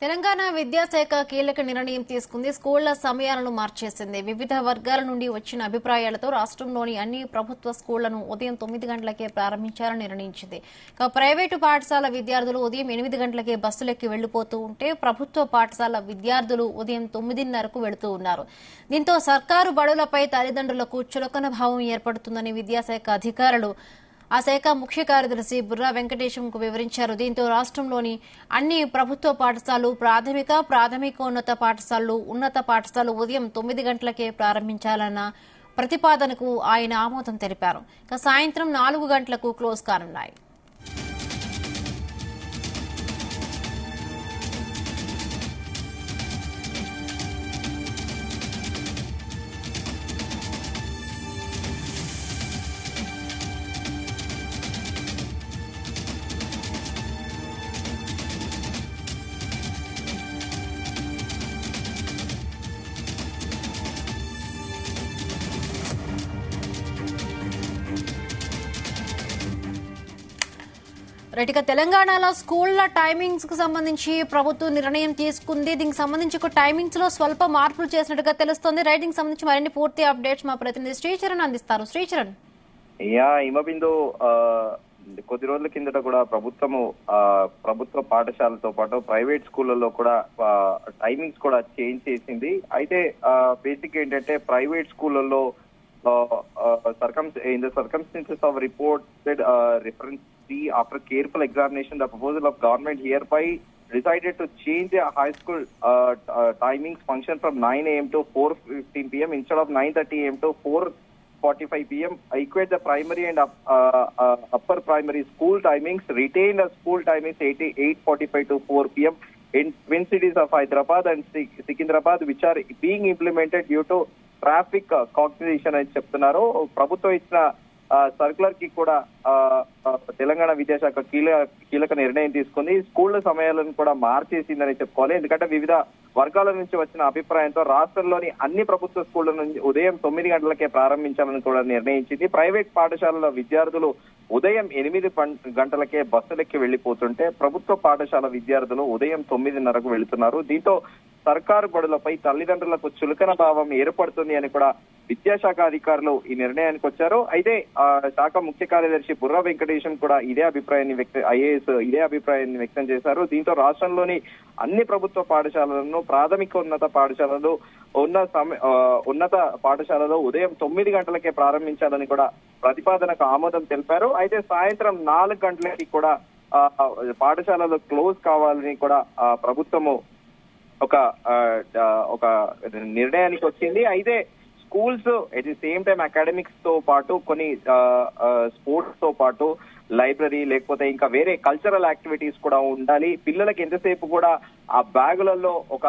తెలంగాణ విద్యాశాఖ కీలక నిర్ణయం తీసుకుంది. స్కూళ్ల సమయాలను మార్చేసింది. వివిధ వర్గాల నుండి వచ్చిన అభిప్రాయాలతో రాష్ట్రంలోని అన్ని ప్రభుత్వ స్కూళ్లను ఉదయం 9 గంటలకే ప్రారంభించాలని నిర్ణయించింది. ప్రైవేటు పాఠశాల విద్యార్థులు ఉదయం 8 గంటలకే బస్సులెక్కి వెళ్లిపోతూ ఉంటే ప్రభుత్వ పాఠశాల విద్యార్థులు ఉదయం 9:30కు వెళుతూ ఉన్నారు. దీంతో సర్కారు బడులపై తల్లిదండ్రులకు చులకన భావం ఏర్పడుతుందని విద్యాశాఖ అధికారులు ఆ శాఖ ముఖ్య కార్యదర్శి బుర్రా వెంకటేశంకు వివరించారు. దీంతో రాష్ట్రంలోని అన్ని ప్రభుత్వ పాఠశాలలు, ప్రాథమికోన్నత పాఠశాలలు, ఉన్నత పాఠశాలలు ఉదయం 9 గంటలకే ప్రారంభించాలన్న ప్రతిపాదనకు ఆయన ఆమోదం తెలిపారు. సాయంత్రం 4 గంటలకు క్లోజ్ కానున్నాయి. రైట్గా తెలంగాణలో స్కూళ్ల టైమింగ్స్ కు సంబంధించి ప్రభుత్వం నిర్ణయం తీసుకుంది. దీనికి సంబంధించి టైమింగ్స్ లో స్వల్ప మార్పులు చేసినట్టుగా తెలుస్తోంది. రైటింగ్ సంబంధించి మరిన్ని పూర్తి అప్డేట్స్ మా ప్రతినిధి శ్రీచరణ్ అందిస్తారు. శ్రీచరణ్. హిమబిందు కొద్ది రోజుల కిందట కూడా ప్రభుత్వ పాఠశాలతో పాటు ప్రైవేట్ స్కూళ్లలో కూడా టైమింగ్స్ కూడా చేంజ్ చేసింది. అయితే బేసిక్ ఏంటంటే ప్రైవేట్ స్కూళ్లలో in the circumstances of reported reference C, after careful examination, the proposal of government hereby decided to change the high school timings function from 9 a.m. to 4:15 p.m. instead of 9:30 a.m. to 4:45 p.m. Equate the primary and upper primary school timings, retain the school timings 8:45 to 4 p.m. in twin cities of Hyderabad and Secunderabad, which are being implemented due to traffic competition అని చెప్తున్నారు. ప్రభుత్వం ఇచ్చిన circular కి కూడా తెలంగాణ విద్యాశాఖ కీలక నిర్ణయం తీసుకుంది. స్కూళ్ల సమయాలను కూడా మార్చేసిందని చెప్పుకోవాలి. ఎందుకంటే వివిధ వర్గాల నుంచి వచ్చిన అభిప్రాయంతో రాష్ట్రంలోని అన్ని ప్రభుత్వ స్కూళ్ల నుంచి ఉదయం 9 గంటలకే ప్రారంభించాలని కూడా నిర్ణయించింది. ప్రైవేట్ పాఠశాలల విద్యార్థులు ఉదయం 8 గంటలకే బస్సులెక్కి వెళ్లిపోతుంటే ప్రభుత్వ పాఠశాల విద్యార్థులు ఉదయం 9:30కు వెళుతున్నారు. దీంతో సర్కారు బడులపై తల్లిదండ్రులకు చులకన భావం ఏర్పడుతుంది అని కూడా విద్యాశాఖ అధికారులు ఈ నిర్ణయానికి వచ్చారు. అయితే శాఖ ముఖ్య కార్యదర్శి బుర్రా వెంకటేశం కూడా ఇదే అభిప్రాయాన్ని వ్యక్తం చేశారు. దీంతో రాష్ట్రంలోని అన్ని ప్రభుత్వ పాఠశాలలను, ప్రాథమికోన్నత పాఠశాలలు, ఉన్నత పాఠశాలలో ఉదయం 9 గంటలకే ప్రారంభించాలని కూడా ప్రతిపాదనకు ఆమోదం తెలిపారు. అయితే సాయంత్రం 4 గంటలకి కూడా పాఠశాలలు క్లోజ్ కావాలని కూడా ప్రభుత్వము ఒక నిర్ణయానికి వచ్చింది. అయితే schools at the same time academics తో పాటు కొన్ని స్పోర్ట్స్ తో పాటు లైబ్రరీ లేకపోతే ఇంకా వేరే కల్చరల్ యాక్టివిటీస్ కూడా ఉండాలి. పిల్లలకి ఎంతసేపు కూడా ఆ బ్యాగులలో ఒక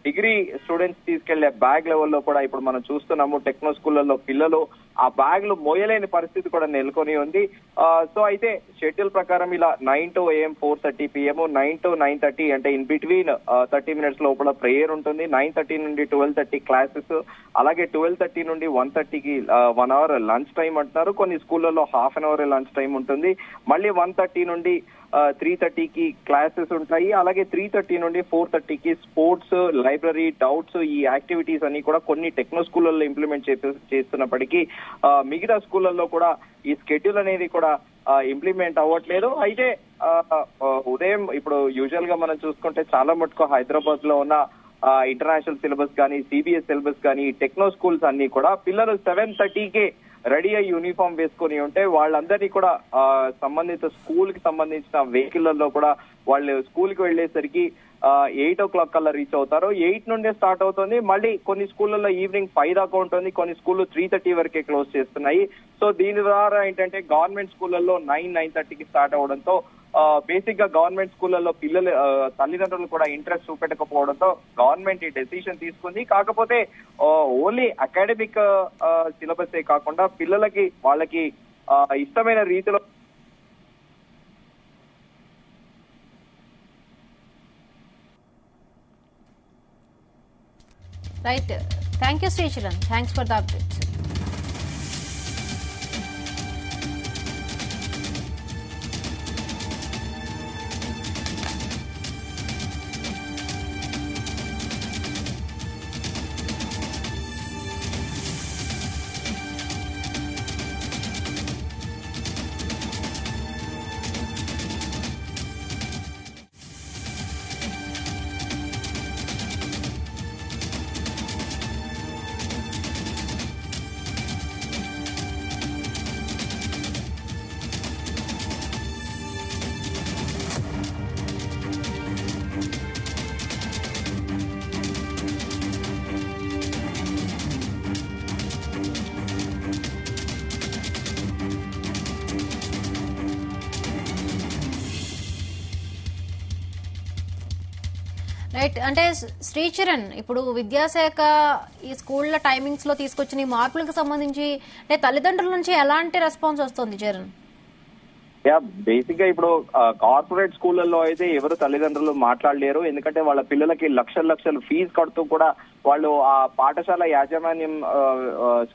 డిగ్రీ స్టూడెంట్స్ తీసుకెళ్లే బ్యాగ్ లెవెల్లో కూడా ఇప్పుడు మనం చూస్తున్నాము టెక్నో స్కూళ్లలో పిల్లలు ఆ బ్యాగులు మోయలేని పరిస్థితి కూడా నెలకొని ఉంది. సో అయితే షెడ్యూల్ ప్రకారం ఇలా 9 to AM 4:30 PM, 9 to 9:30 అంటే ఇన్ బిట్వీన్ 30 minutes లోపల ప్రేయర్ ఉంటుంది. 9:30 నుండి 12:30 క్లాసెస్, అలాగే 12:30 నుండి 1:30కి 1 hour లంచ్ టైం అంటున్నారు. కొన్ని స్కూళ్లలో ½ an hour లంచ్ టైం ఉంటుంది. మళ్ళీ 1:30 నుండి 3:30కి క్లాసెస్ ఉంటాయి. అలాగే 3:30 నుండి 4:30కి స్పోర్ట్స్, లైబ్రరీ, డౌట్స్, ఈ యాక్టివిటీస్ అన్ని కూడా కొన్ని టెక్నో స్కూళ్లలో ఇంప్లిమెంట్ చేస్తున్నప్పటికీ మిగతా స్కూళ్లలో కూడా ఈ స్కెడ్యూల్ అనేది కూడా ఇంప్లిమెంట్ అవ్వట్లేదు. అయితే ఉదయం ఇప్పుడు యూజువల్ గా మనం చూసుకుంటే చాలా మటుకు హైదరాబాద్ లో ఉన్న ఇంటర్నేషనల్ సిలబస్ కానీ, సిబిఎస్ సిలబస్ కానీ, టెక్నో స్కూల్స్ అన్ని కూడా పిల్లలు 7:30కే రెడీ అయ్యి యూనిఫామ్ వేసుకుని ఉంటే వాళ్ళందరినీ కూడా సంబంధిత స్కూల్ కి సంబంధించిన వెహికల్లో కూడా వాళ్ళు స్కూల్ కి వెళ్లేసరికి 8 o'clock కల్లా రీచ్ అవుతారు. 8 నుండే స్టార్ట్ అవుతుంది. మళ్ళీ కొన్ని స్కూళ్లలో ఈవినింగ్ 5 దాకా ఉంటుంది. కొన్ని స్కూళ్ళు 3:30 వరకే క్లోజ్ చేస్తున్నాయి. సో దీని ద్వారా ఏంటంటే గవర్నమెంట్ స్కూళ్లలో 9:30కి స్టార్ట్ అవడంతో బేసిక్ గా గవర్నమెంట్ స్కూళ్లలో పిల్లలు తల్లిదండ్రులు కూడా ఇంట్రెస్ట్ చూపెట్టకపోవడంతో గవర్నమెంట్ ఈ డెసిషన్ తీసుకుంది. కాకపోతే ఓన్లీ అకాడమిక్ సిలబస్ కాకుండా పిల్లలకి వాళ్ళకి ఇష్టమైన రీతిలో Right. Thank you, Sricharan. Thanks for the update. Right. అంటే శ్రీచరణ్, ఇప్పుడు విద్యాశాఖ ఈ స్కూళ్ల టైమింగ్స్ లో తీసుకొచ్చిన ఈ మార్పులకు సంబంధించి అంటే తల్లిదండ్రుల నుంచి ఎలాంటి రెస్పాన్స్ వస్తుంది చరణ్? యా, బేసిక్ గా ఇప్పుడు కార్పొరేట్ స్కూళ్ళల్లో అయితే ఎవరు తల్లిదండ్రులు మాట్లాడలేరు. ఎందుకంటే వాళ్ళ పిల్లలకి లక్షలు ఫీజు కడుతూ కూడా వాళ్ళు ఆ పాఠశాల యాజమాన్యం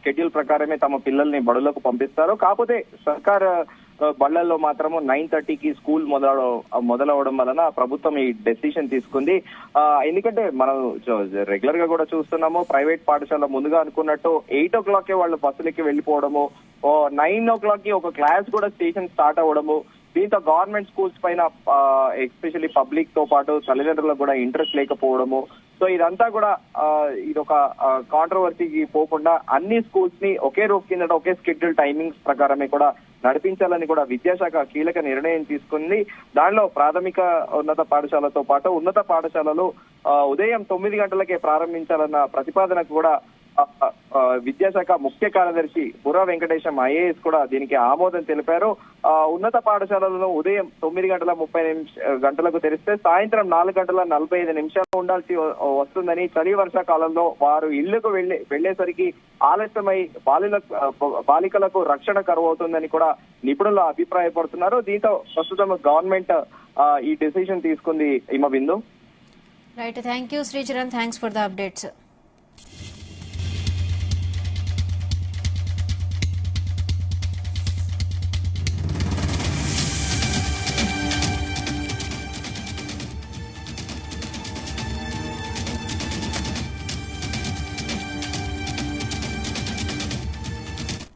షెడ్యూల్ ప్రకారమే తమ పిల్లల్ని బడులకు పంపిస్తారు. కాకపోతే సర్కార్ బళ్లల్లో మాత్రము 9:30కి స్కూల్ మొదలవడం వలన ప్రభుత్వం ఈ డెసిషన్ తీసుకుంది. ఎందుకంటే మనం రెగ్యులర్ గా కూడా చూస్తున్నాము, ప్రైవేట్ పాఠశాల ముందుగా అనుకున్నట్టు 8 o'clock వాళ్ళు బస్సులకి వెళ్లిపోవడము, 9 o'clock ఒక క్లాస్ కూడా స్టేషన్ స్టార్ట్ అవ్వడము. దీంతో గవర్నమెంట్ స్కూల్స్ పైన ఎస్పెషల్లీ పబ్లిక్ తో పాటు తల్లిదండ్రులకు కూడా ఇంట్రెస్ట్ లేకపోవడము. సో ఇదంతా కూడా ఇదొక కాంట్రవర్సీకి పోకుండా అన్ని స్కూల్స్ ని ఒకే రూఫ్ కింద ఒకే షెడ్యూల్ టైమింగ్స్ ప్రకారమే కూడా నడిపించాలని కూడా విద్యాశాఖ కీలక నిర్ణయం తీసుకుంది. దానిలో ప్రాథమిక ఉన్నత పాఠశాలతో పాటు ఉన్నత పాఠశాలలు ఉదయం 9 గంటలకే ప్రారంభించాలన్న ప్రతిపాదనకు కూడా విద్యాశాఖ ముఖ్య కార్యదర్శి బుర్రా వెంకటేశం IAS కూడా దీనికి ఆమోదం తెలిపారు. ఉన్నత పాఠశాలలను ఉదయం 9:30 తెరిస్తే సాయంత్రం 4:45 ఉండాల్సి వస్తుందని, చలి వర్షాకాలంలో వారు ఇళ్లకు వెళ్లేసరికి ఆలస్యమై బాలికలకు రక్షణ కరువవుతుందని కూడా నిపుణులు అభిప్రాయపడుతున్నారు. దీంతో ప్రస్తుతం గవర్నమెంట్ ఈ డెసిషన్ తీసుకుంది. Himabindu. Right. Thank you Sricharan. Thanks for the updates.